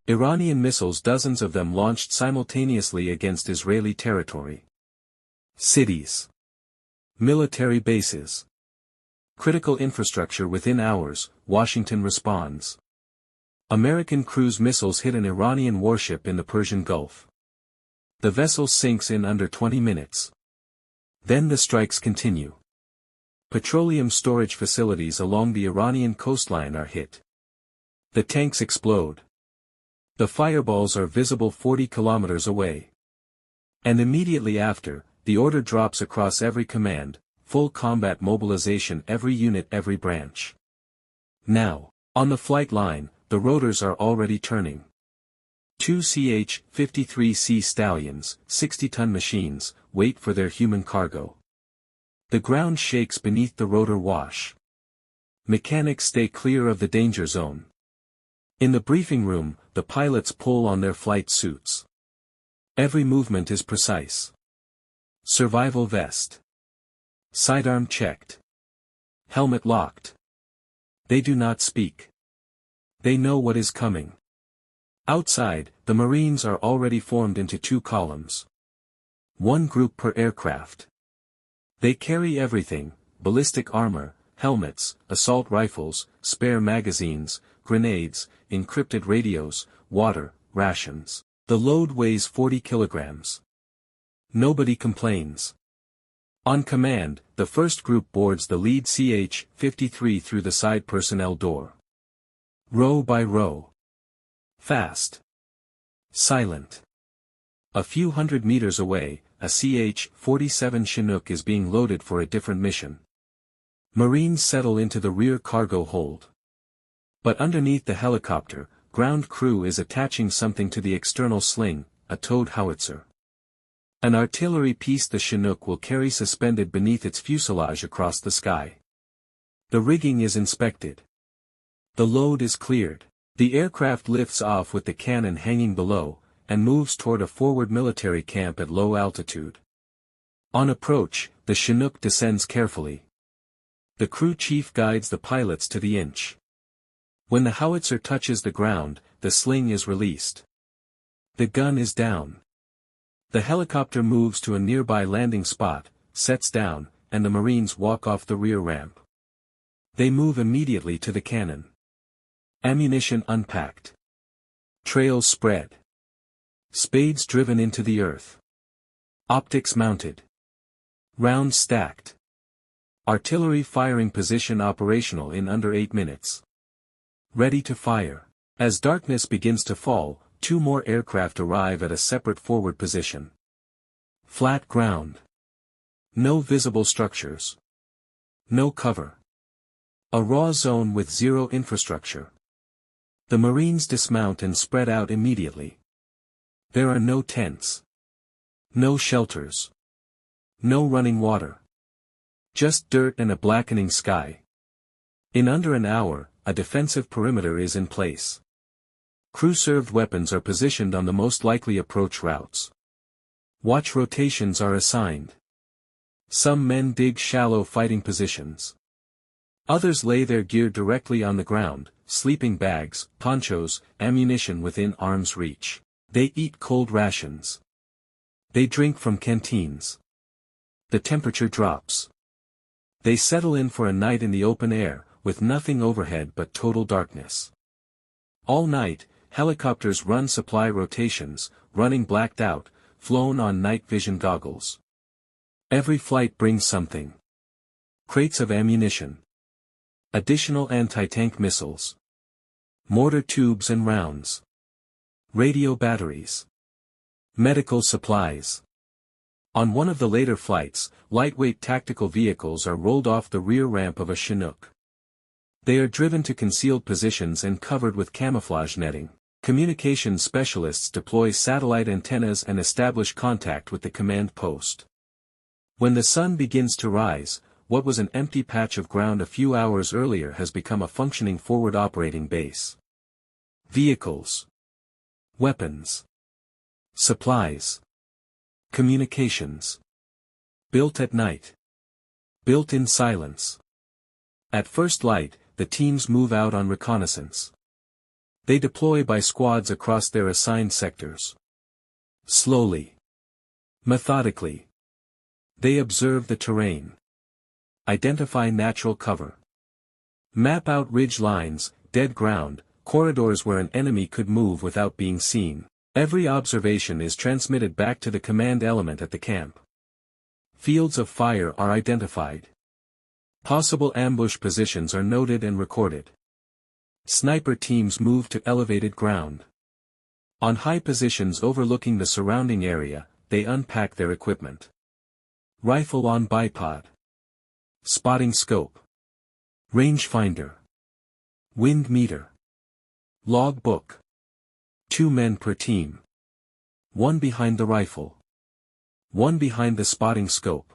Iranian missiles, dozens of them launched simultaneously against Israeli territory. Cities. Military bases. Critical infrastructure. Within hours, Washington responds. American cruise missiles hit an Iranian warship in the Persian Gulf. The vessel sinks in under 20 minutes. Then the strikes continue. Petroleum storage facilities along the Iranian coastline are hit. The tanks explode. The fireballs are visible 40 kilometers away. And immediately after, the order drops across every command: full combat mobilization, every unit, every branch. Now, on the flight line, the rotors are already turning. Two CH-53C Stallions, 60-ton machines, wait for their human cargo. The ground shakes beneath the rotor wash. Mechanics stay clear of the danger zone. In the briefing room, the pilots pull on their flight suits. Every movement is precise. Survival vest. Sidearm checked. Helmet locked. They do not speak. They know what is coming. Outside, the Marines are already formed into two columns. One group per aircraft. They carry everything: ballistic armor, helmets, assault rifles, spare magazines, grenades, encrypted radios, water, rations. The load weighs 40 kilograms. Nobody complains. On command, the first group boards the lead CH-53 through the side personnel door. Row by row. Fast. Silent. A few hundred meters away, a CH-47 Chinook is being loaded for a different mission. Marines settle into the rear cargo hold. But underneath the helicopter, ground crew is attaching something to the external sling, a towed howitzer. An artillery piece the Chinook will carry suspended beneath its fuselage across the sky. The rigging is inspected. The load is cleared. The aircraft lifts off with the cannon hanging below, and moves toward a forward military camp at low altitude. On approach, the Chinook descends carefully. The crew chief guides the pilots to the inch. When the howitzer touches the ground, the sling is released. The gun is down. The helicopter moves to a nearby landing spot, sets down, and the Marines walk off the rear ramp. They move immediately to the cannon. Ammunition unpacked. Trails spread. Spades driven into the earth. Optics mounted. Rounds stacked. Artillery firing position operational in under 8 minutes. Ready to fire. As darkness begins to fall, 2 more aircraft arrive at a separate forward position. Flat ground. No visible structures. No cover. A raw zone with zero infrastructure. The Marines dismount and spread out immediately. There are no tents. No shelters. No running water. Just dirt and a blackening sky. In under an hour, a defensive perimeter is in place. Crew-served weapons are positioned on the most likely approach routes. Watch rotations are assigned. Some men dig shallow fighting positions. Others lay their gear directly on the ground: sleeping bags, ponchos, ammunition within arm's reach. They eat cold rations. They drink from canteens. The temperature drops. They settle in for a night in the open air, with nothing overhead but total darkness. All night, helicopters run supply rotations, running blacked out, flown on night vision goggles. Every flight brings something. Crates of ammunition. Additional anti-tank missiles. Mortar tubes and rounds. Radio batteries. Medical supplies. On one of the later flights, lightweight tactical vehicles are rolled off the rear ramp of a Chinook. They are driven to concealed positions and covered with camouflage netting. Communications specialists deploy satellite antennas and establish contact with the command post. When the sun begins to rise, what was an empty patch of ground a few hours earlier has become a functioning forward operating base. Vehicles. Weapons. Supplies. Communications. Built at night. Built in silence. At first light, the teams move out on reconnaissance. They deploy by squads across their assigned sectors. Slowly. Methodically. They observe the terrain. Identify natural cover. Map out ridge lines, dead ground, corridors where an enemy could move without being seen. Every observation is transmitted back to the command element at the camp. Fields of fire are identified. Possible ambush positions are noted and recorded. Sniper teams move to elevated ground. On high positions overlooking the surrounding area, they unpack their equipment. Rifle on bipod. Spotting scope. Rangefinder. Wind meter. Log book. 2 men per team. 1 behind the rifle. 1 behind the spotting scope.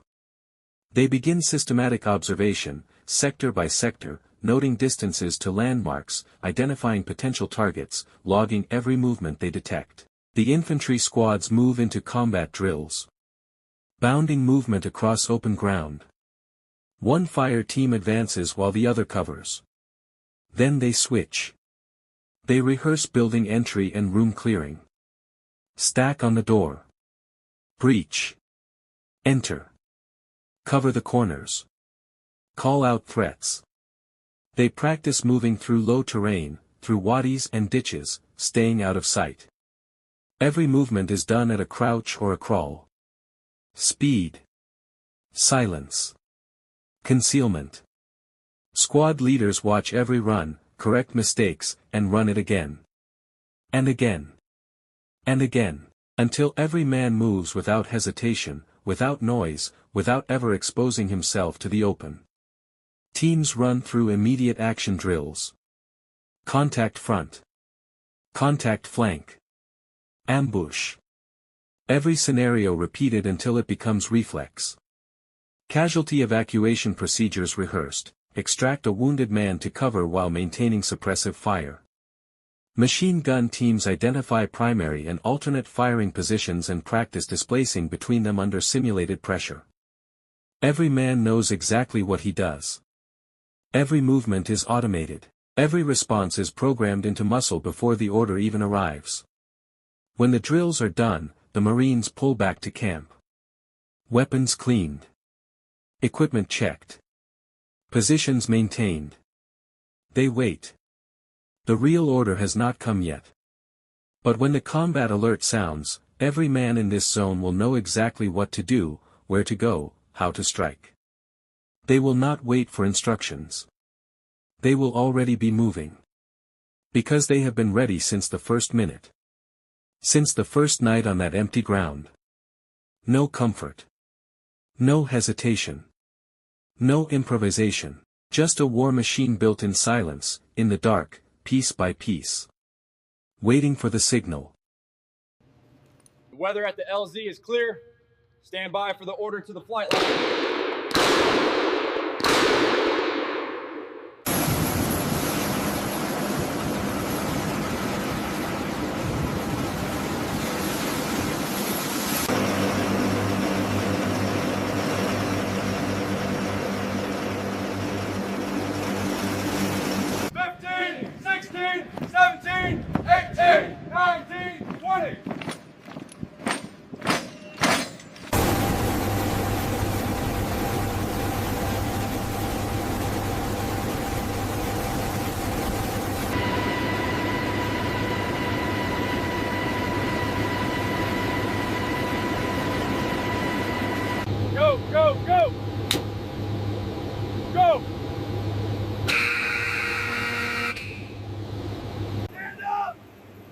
They begin systematic observation, sector by sector, noting distances to landmarks, identifying potential targets, logging every movement they detect. The infantry squads move into combat drills. Bounding movement across open ground. One fire team advances while the other covers. Then they switch. They rehearse building entry and room clearing. Stack on the door. Breach. Enter. Cover the corners. Call out threats. They practice moving through low terrain, through wadis and ditches, staying out of sight. Every movement is done at a crouch or a crawl. Speed. Silence. Concealment. Squad leaders watch every run, correct mistakes, and run it again. And again. And again. Until every man moves without hesitation, without noise, without ever exposing himself to the open. Teams run through immediate action drills. Contact front. Contact flank. Ambush. Every scenario repeated until it becomes reflex. Casualty evacuation procedures rehearsed. Extract a wounded man to cover while maintaining suppressive fire. Machine gun teams identify primary and alternate firing positions and practice displacing between them under simulated pressure. Every man knows exactly what he does. Every movement is automated. Every response is programmed into muscle before the order even arrives. When the drills are done, the Marines pull back to camp. Weapons cleaned. Equipment checked. Positions maintained. They wait. The real order has not come yet. But when the combat alert sounds, every man in this zone will know exactly what to do, where to go, how to strike. They will not wait for instructions. They will already be moving. Because they have been ready since the first minute. Since the first night on that empty ground. No comfort. No hesitation. No improvisation. Just a war machine built in silence, in the dark, piece by piece. Waiting for the signal. The weather at the LZ is clear. Stand by for the order to the flight line. Go, go, go! Go! Stand up!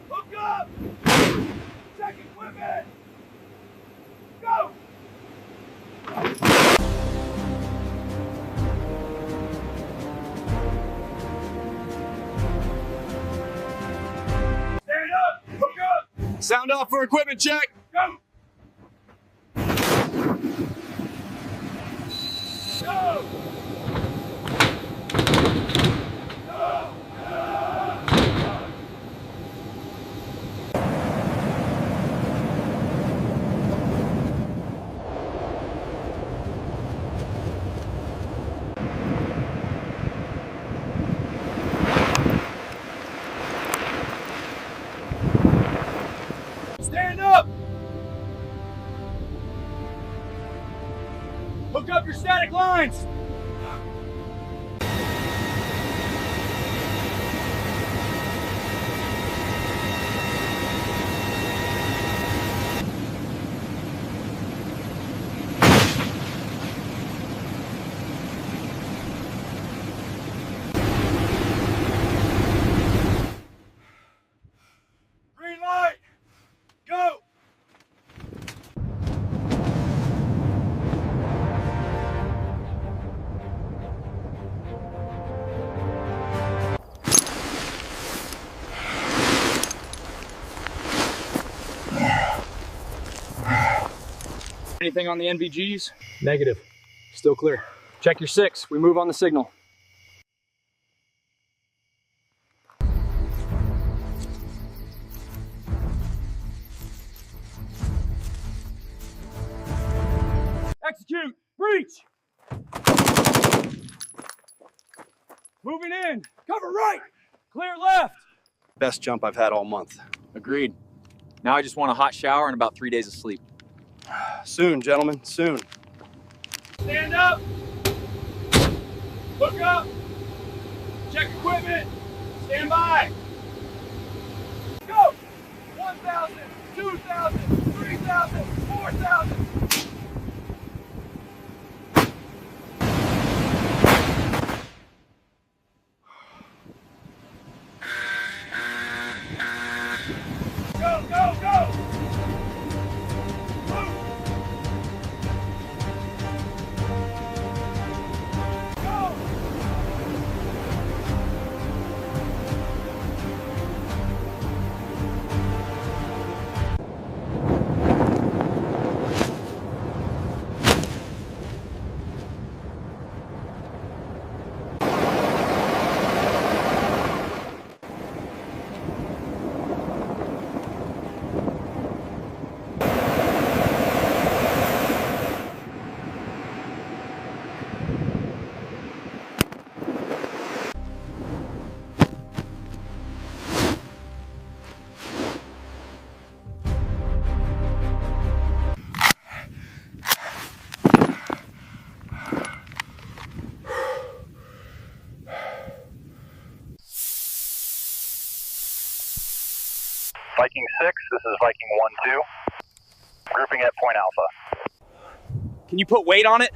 Hook up! Check equipment! Go! Stand up! Hook up! Sound off for equipment check! Go! Go! Hook up your static lines! Green light! Go! Anything on the NVGs? Negative. Still clear. Check your 6. We move on the signal. Execute! Breach! Moving in! Cover right! Clear left! Best jump I've had all month. Agreed. Now I just want a hot shower and about 3 days of sleep. Soon, gentlemen, soon. Stand up! Look up! Check equipment! Stand by! Go! 1,000, 2,000, 3,000, 4,000! Go, go, go! Move! Go! Viking 6, this is Viking 1-2. Grouping at Point Alpha. Can you put weight on it?